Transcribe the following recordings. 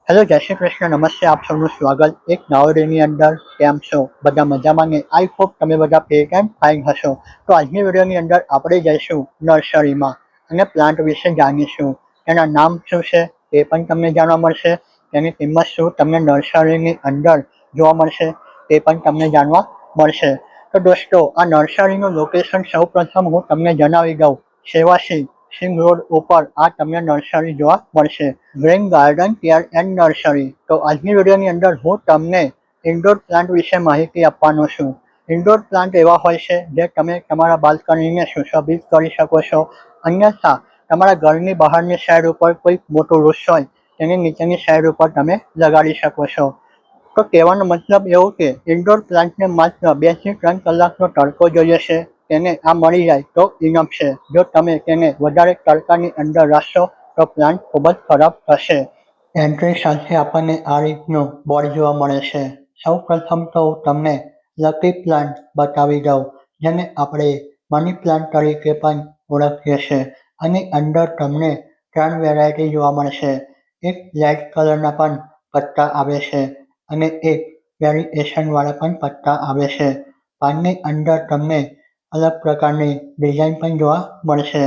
Hello જય શ્રી કૃષ્ણ નમસ્તે આપ સૌનું સ્વાગત એક નવા વિડીયોની અંદર કેમ છો બધા મજામાં ને આઈ હોપ તમે બધા ફિટ એન્ડ ફાઇન હશો તો આજની વિડીયોની અંદર આપણે જઈશું નર્સરીમાં અને પ્લાન્ટ વિશે જાણીશું તેના નામ શું છે તે પણ તમને જાણવા મળશે તેની કિંમત શું તમને નર્સરીની અંદર જોવા મળશે તે પણ તમને જાણવા મળશે તો દોસ્તો આ નર્સરીનું લોકેશન સૌ પ્રથમ હું તમને જણાવી દઉં સેવાસી સિંગ રોડ ઉપર આ તમને નર્સરી જોવા મળશે green garden care and nursery તો આજની વિડીયોની અંદર હું તમને ઇન્ડોર પ્લાન્ટ વિશે માહિતી આપવાનો છું ઇન્ડોર પ્લાન્ટ એવા હોય છે જે તમે તમારા બાલ્કનીને સુશોભિત કરી શકો છો અન્યથા તમારા ઘરની બહારની સાઈડ ઉપર કોઈ મોટું વૃક્ષ હોય તેની નીચેની સાઈડ ઉપર તમે લગાડી શકો છો તો કહેવાનો મતલબ એવું કે ઇન્ડોર પ્લાન્ટને માત્ર 2 થી 3 કલાકનો તડકો જોઈએ છે તેને આ મળી જાય તો ઇનફ છે જો તમે તેને વધારે તડકાની અંદર રાખશો તો પ્લાન્ટ ખૂબ જ ખરાબ થશે એન્ટ્રી સાથે આપણને આ રીતનું બોર્ડ જોવા મળે છે સૌ પ્રથમ તો તમને લકી પ્લાન્ટ બતાવી દઉં જેને આપણે મની પ્લાન્ટ તરીકે પણ ઓળખીએ છીએ આની અંદર તમને 3 વેરાયટી જોવા મળશે એક લાઇટ કલરના પણ પત્તા આવે છે અને એક વેરિએશન વાળા પણ પત્તા આવે છે પાનની અંદર તમને અલગ પ્રકારની ડિઝાઇન પણ જોવા મળશે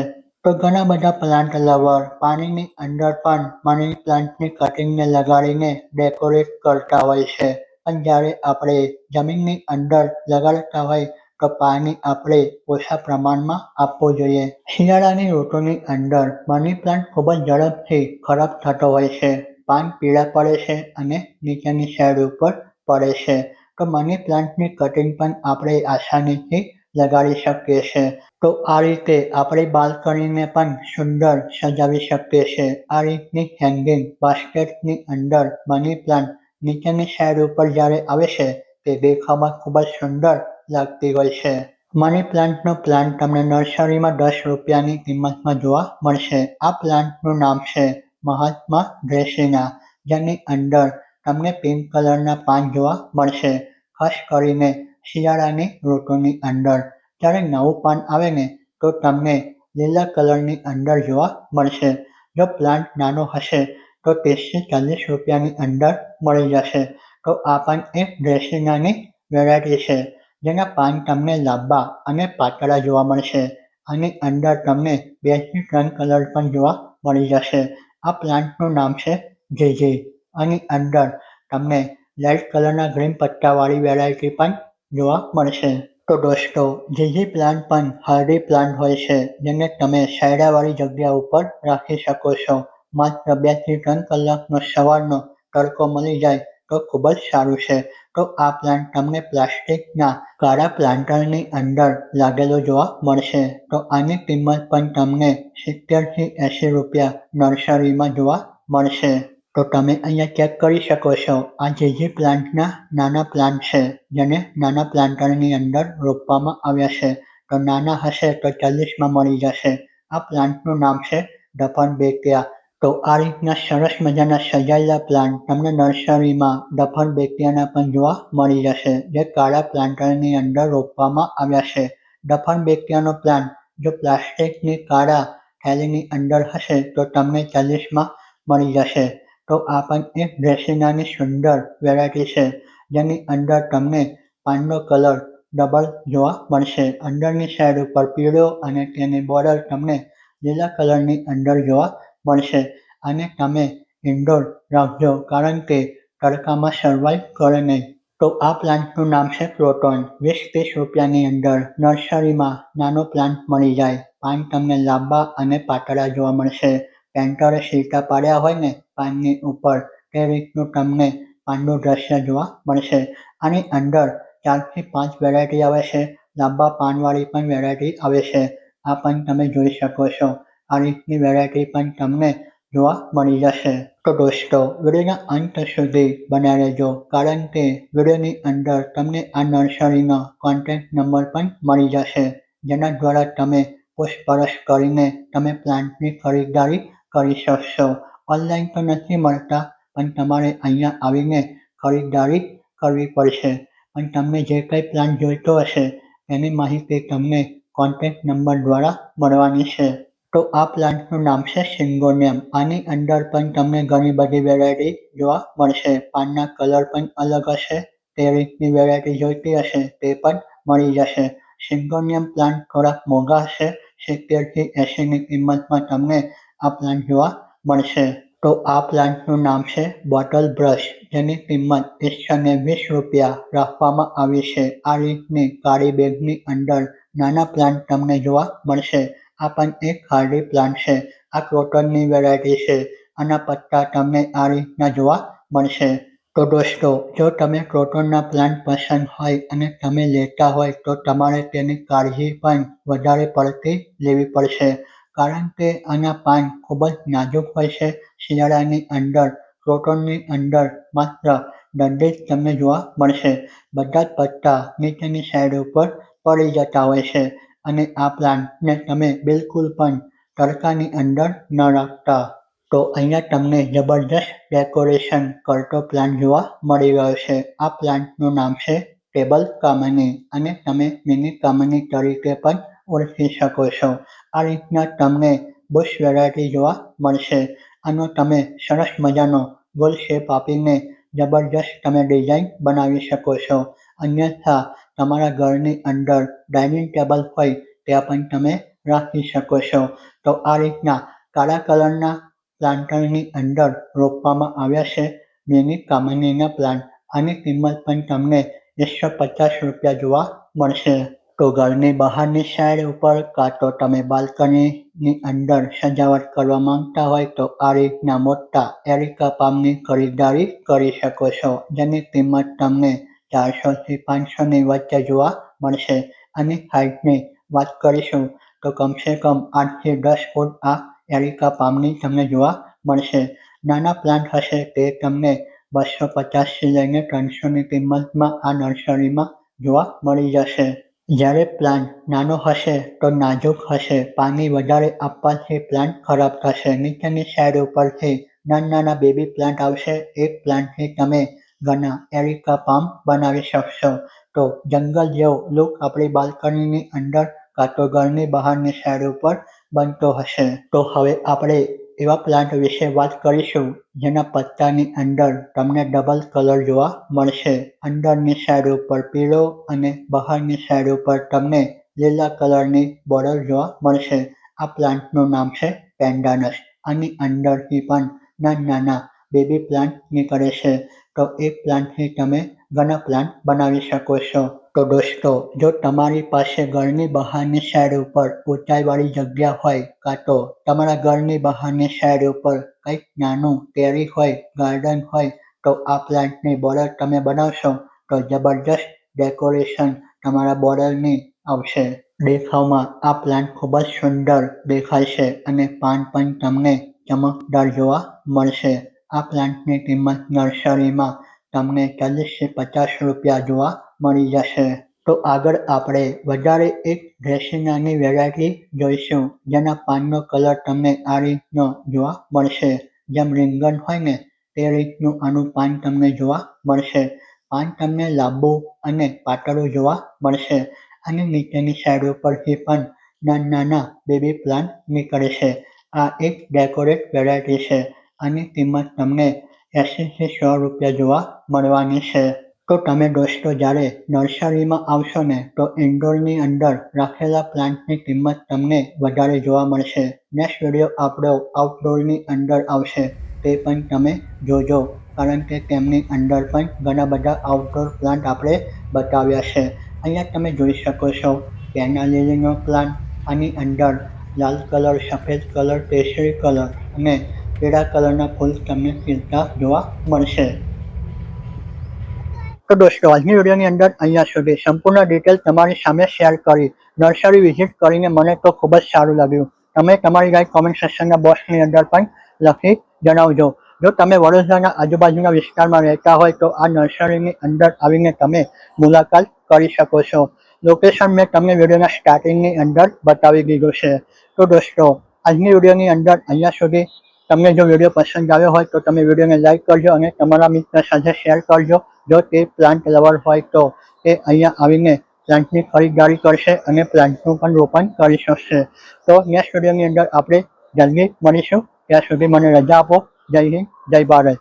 તો ઘણા બધા પ્લાન્ટ લવર પાણીની અંદર પણ મની પ્લાન્ટની કટિંગને લગાડીને ડેકોરેટ કરતા હોય છે પણ જ્યારે આપણે જમીનની અંદર લગાડતા હોય તો પાણી આપણે ઓછા પ્રમાણમાં આપવું જોઈએ શિયાળાની ઋતુની અંદર મની પ્લાન્ટ ખૂબ જ ઝડપથી ખરાબ થતો હોય છે પાન પીળા પડે છે અને નીચેની સાઈડ ઉપર પડે છે તો મની પ્લાન્ટની કટિંગ પણ આપણે આસાનીથી લગાડી શકીએ છીએ તો આ રીતે આપણી બાલ્કનીને પણ સુંદર સજાવી શકીએ છીએ આ રીતની હેંગિંગ બાસ્કેટની અંદર મની પ્લાન્ટ નીચેની સાઈડ ઉપર જ્યારે આવે છે તે દેખાવમાં ખૂબ જ સુંદર લાગતી હોય છે મની પ્લાન્ટનો પ્લાન્ટ તમને નર્સરીમાં 10 રૂપિયાની કિંમતમાં જોવા મળશે આ પ્લાન્ટનું નામ છે મહાત્મા ડ્રેસિના જેની અંદર તમને પિંક કલરના પાન જોવા મળશે ખાસ કરીને શિયાળાની ઋતુની અંદર જ્યારે નવું પાન આવે ને તો તમને લીલા કલરની અંદર જોવા મળશે જો પ્લાન્ટ નાનો હશે તો 30 થી 40 રૂપિયાની અંદર મળી જશે તો આ પણ એક ડ્રેસિનાની વેરાયટી છે જેના પાન તમને લાંબા અને પાતળા જોવા મળશે આની અંદર તમને 2 થી 3 કલર પણ જોવા મળી જશે આ પ્લાન્ટનું નામ છે જીજી આની અંદર તમને લાઇટ કલરના ગ્રીન પત્તાવાળી વેરાયટી પણ જોવા મળશે તો દોસ્તો જીજી પ્લાન્ટ પણ હાર્ડી પ્લાન્ટ હોય છે જેને તમે છાંયડાવાળી જગ્યા ઉપર રાખી શકો છો માત્ર 2 થી 3 કલાકનો સવારનો તડકો મળી જાય તો ખૂબ જ સારું છે તો આ પ્લાન્ટ તમને પ્લાસ્ટિકના કાળા પ્લાન્ટરની અંદર લાગેલો જોવા મળશે તો આની કિંમત પણ તમને 70 થી 80 રૂપિયા નર્સરીમાં જોવા મળશે તો તમે અહીંયા ચેક કરી શકો છો આ જીજી પ્લાન્ટના નાના પ્લાન્ટ છે જેને નાના પ્લાન્ટરની અંદર રોપવામાં આવ્યા છે તો નાના હશે તો 40માં મળી જશે આ પ્લાન્ટનું નામ છે ડફન બેકિયા તો આ રીતના સરસ મજાના સજાયેલા પ્લાન્ટ તમને નર્સરીમાં ડફન બેકિયાના પણ જોવા મળી જશે જે કાળા પ્લાન્ટરની અંદર રોપવામાં આવ્યા છે ડફન બેકિયાનો પ્લાન્ટ જો પ્લાસ્ટિકની કાળા થેલીની અંદર હશે તો તમને 40માં મળી જશે તો આ પણ એક ડ્રેસિનાની સુંદર વેરાયટી છે જેની અંદર તમને પાનનો કલર ડબલ જોવા મળશે અંદરની સાઈડ ઉપર પીળો અને તેની બોર્ડર તમને લીલા કલરની અંદર જોવા મળશે અને તમે ઇન્ડોર રાખજો કારણ કે તડકામાં સર્વાઈવ કરે નહીં તો આ પ્લાન્ટનું નામ છે ક્રોટોન 20-30 રૂપિયાની અંદર નર્સરીમાં નાનો પ્લાન્ટ મળી જાય પાન તમને લાંબા અને પાતળા જોવા મળશે પેન્ટરે સીટા પાડ્યા હોય ને પાનની ઉપર તે રીતનું તમને પાનનું દ્રશ્ય જોવા મળશે આની અંદર 4 થી 5 વેરાયટી આવે છે લાંબા પાનવાળી પણ વેરાયટી આવે છે આ પણ તમે જોઈ શકો છો આ રીતની વેરાયટી પણ તમને જોવા મળી જશે તો દોસ્તો વિડીયોના અંત સુધી બન્યા રહેજો કારણ કે વિડીયોની અંદર તમને આ નર્સરીનો કોન્ટેક્ટ નંબર પણ મળી જશે જેના દ્વારા તમે પૂછપરછ કરીને તમે પ્લાન્ટની ખરીદદારી કરી શકશો ઓનલાઈન તો નથી મળતા પણ તમારે અહીંયા આવીને ખરીદદારી કરવી પડશે પણ તમને જે કંઈ પ્લાન્ટ જોઈતો હશે એની માહિતી તમને કોન્ટેક્ટ નંબર દ્વારા મળવાની છે તો આ પ્લાન્ટનું નામ છે સિંગોનિયમ. આની અંદર પણ તમને ઘણી બધી વેરાયટી જોવા મળશે. પાનના કલર પણ અલગ હશે. તે રીતની વેરાયટી જોઈતી હશે તે પણ મળી જશે. સિંગોનિયમ પ્લાન્ટ થોડાક મોંઘા હશે. 70 થી 80 ની કિંમતમાં તમને આ પ્લાન્ટ જોવા મળશે. તો આ પ્લાન્ટનું નામ છે બોટલ બ્રશ, જેની કિંમત 120 રૂપિયા રાખવામાં આવી છે. આ રીતની કાળી બેગની અંદર નાના પ્લાન્ટ તમને જોવા મળશે. આ પણ એક હાર્ડી પ્લાન્ટ છે. આ ક્રોટનની વેરાયટી છે. આના પત્તા તમને આ રીતના જોવા મળશે. તો દોસ્તો, જો તમે ક્રોટનના પ્લાન્ટ પસંદ હોય અને તમે લેતા હોય તો તમારે તેની કાળજી પણ વધારે પડતી લેવી પડશે, કારણ કે આના પાન ખૂબ જ નાજુક હોય છે. શિયાળાની અંદર ક્રોટનની અંદર માત્ર દંડી જ તમને જોવા મળશે. બધા જ પત્તા નીચેની સાઈડ ઉપર પડી જતા હોય છે. અને આ પ્લાન્ટને તમે બિલકુલ પણ તડકાની અંદર ન રાખતા. તો અહીંયા તમને જબરજસ્ત ડેકોરેશન કરતો પ્લાન્ટ જોવા મળી રહ્યો છે. આ પ્લાન્ટનું નામ છે ટેબલ કામિની, અને તમે મિની કામિની તરીકે પણ ઓળખી શકો છો. આ રીતના તમને બુશ વેરાયટી જોવા મળશે. આનો તમે સરસ મજાનો ગોલ શેપ આપીને જબરજસ્ત તમે ડિઝાઇન બનાવી શકો છો. અન્યથા તમારા ઘરની અંદર ડાઇનિંગ ટેબલ હોય ત્યાં પણ તમે રાખી શકો છો. તો આ રીતના કાળા કલરના પ્લાન્ટરની અંદર રોપવામાં આવ્યા છે મિની કામિનીના પ્લાન્ટ. આની કિંમત પણ તમને 150 રૂપિયા જોવા મળશે. તો ઘરની બહારની સાઈડ ઉપર કાં તો તમે બાલ્કનીની અંદર સજાવટ કરવા માંગતા હોય તો આ રીતના મોટા એરિકા પામની ખરીદારી કરી શકો છો, જેની કિંમત તમને 400 થી 500 ની વચ્ચે જોવા મળશે. આની હાઇટની વાત કરીશું તો કમસે કમ 8 થી 10 ફૂટ આ એરિકા પામની તમને જોવા મળશે. નાના પ્લાન્ટ હશે તે તમને 250 થી લઈને 300 ની કિંમતમાં આ નર્સરીમાં જોવા મળી જશે. જ્યારે પ્લાન્ટ નાનો હશે તો નાજુક હશે. પાણી વધારે આપવાથી પ્લાન્ટ ખરાબ થશે. નીચેની સાઈડ ઉપરથી નાના બેબી પ્લાન્ટ આવશે. એક પ્લાન્ટથી તમે ઘણા એરિકા પામ બનાવી શકશો. તો જંગલ જેવો લુક આપણી બાલ્કનીની અંદર કાં તો ઘરની બહારની સાઈડ ઉપર બનતો હશે. તો હવે આપણે એવા પ્લાન્ટ વિશે વાત કરીશું જેના પત્તાની અંદર તમને ડબલ કલર જોવા મળશે. અંદરની સાઈડ ઉપર પીળો અને બહારની સાઈડ ઉપર તમને લીલા કલરની બોર્ડર જોવા મળશે. આ પ્લાન્ટનું નામ છે પેન્ડાનસ. આની અંદરથી પણ નાના બેબી પ્લાન્ટ નીકળે છે. તો એક પ્લાન્ટથી તમે ઘણા પ્લાન્ટ બનાવી શકો છો. તો દોસ્તો, જો તમારી પાસે ઘરની બહારની સાઈડ ઉપર ઊંચાઈવાળી જગ્યા હોય કાં તો તમારા ઘરની બહારની સાઈડ ઉપર કંઈક નાનું ટેરી હોય, ગાર્ડન હોય, તો આ પ્લાન્ટની બોર્ડર તમે બનાવશો તો જબરજસ્ત ડેકોરેશન તમારા બોર્ડરની આવશે. દેખાવમાં આ પ્લાન્ટ ખૂબ જ સુંદર દેખાય છે અને પાન પણ તમને ચમકદાર જોવા મળશે. આ પ્લાન્ટની કિંમત નર્સરીમાં તમને 40 થી 50 રૂપિયા જોવા મળી જશે. તો આગળ આપણે વધારે એક ડ્રેસિનાની વેરાયટી જોઈશું, જેના પાનનો કલર તમને આ રીતનો જોવા મળશે. જેમ રીંગણ હોય ને તે રીતનું આનું પાન તમને જોવા મળશે. પાન તમને લાંબુ અને પાતળું જોવા મળશે. અને નીચેની સાઈડ ઉપરથી પણ નાના બેબી પ્લાન્ટ નીકળે છે. આ એક ડેકોરેટ વેરાયટી છે. આની કિંમત તમને 80 થી 100 રૂપિયા જોવા મળવાની છે. તો તમે દોસ્તો જ્યારે નર્સરીમાં આવશો ને તો ઇન્ડોરની અંદર રાખેલા પ્લાન્ટની કિંમત તમને વધારે જોવા મળશે. નેક્સ્ટ વિડીયો આપણો આઉટડોરની અંદર આવશે, તે પણ તમે જોજો, કારણ કે તેમની અંદર પણ ઘણા બધા આઉટડોર પ્લાન્ટ આપણે બતાવ્યા છે. અહીંયા તમે જોઈ શકો છો પેના લીલીનો પ્લાન્ટ. આની અંદર લાલ કલર, સફેદ કલર, કેસરી કલર અને પીળા કલરના ફૂલ તમને ખીલતા જોવા મળશે. તો દોસ્તો, આજની વિડીયોની અંદર અહીંયા સુધી સંપૂર્ણ ડિટેલ તમારી સામે શેર કરી. નર્સરી વિઝિટ કરીને મને તો ખૂબ જ સારું લાગ્યું. તમે તમારી રાય કોમેન્ટ સેક્શનના બોક્સની અંદર પણ લખી જણાવજો. જો તમે વડોદરાના આજુબાજુના વિસ્તારમાં રહેતા હોય તો આ નર્સરીની અંદર આવીને તમે મુલાકાત કરી શકો છો. લોકેશન મેં તમને વિડીયોના સ્ટાર્ટિંગની અંદર બતાવી દીધું છે. તો દોસ્તો, આજની વિડીયોની અંદર અહીંયા સુધી. તમને જો વિડીયો પસંદ આવ્યો હોય તો તમે વિડીયોને લાઈક કરજો અને તમારા મિત્ર સાથે શેર કરજો. જો તે પ્લાન્ટ લવર હોય તો તે અહીંયા આવીને પ્લાન્ટની ખરીદદારી કરશે અને પ્લાન્ટનું પણ રોપણ કરી શકશે. તો નેક્સ્ટ વિડીયોની અંદર આપણે જલ્દી મળીશું. ત્યાં સુધી મને રજા આપો. જય હિન્દ, જય ભારત.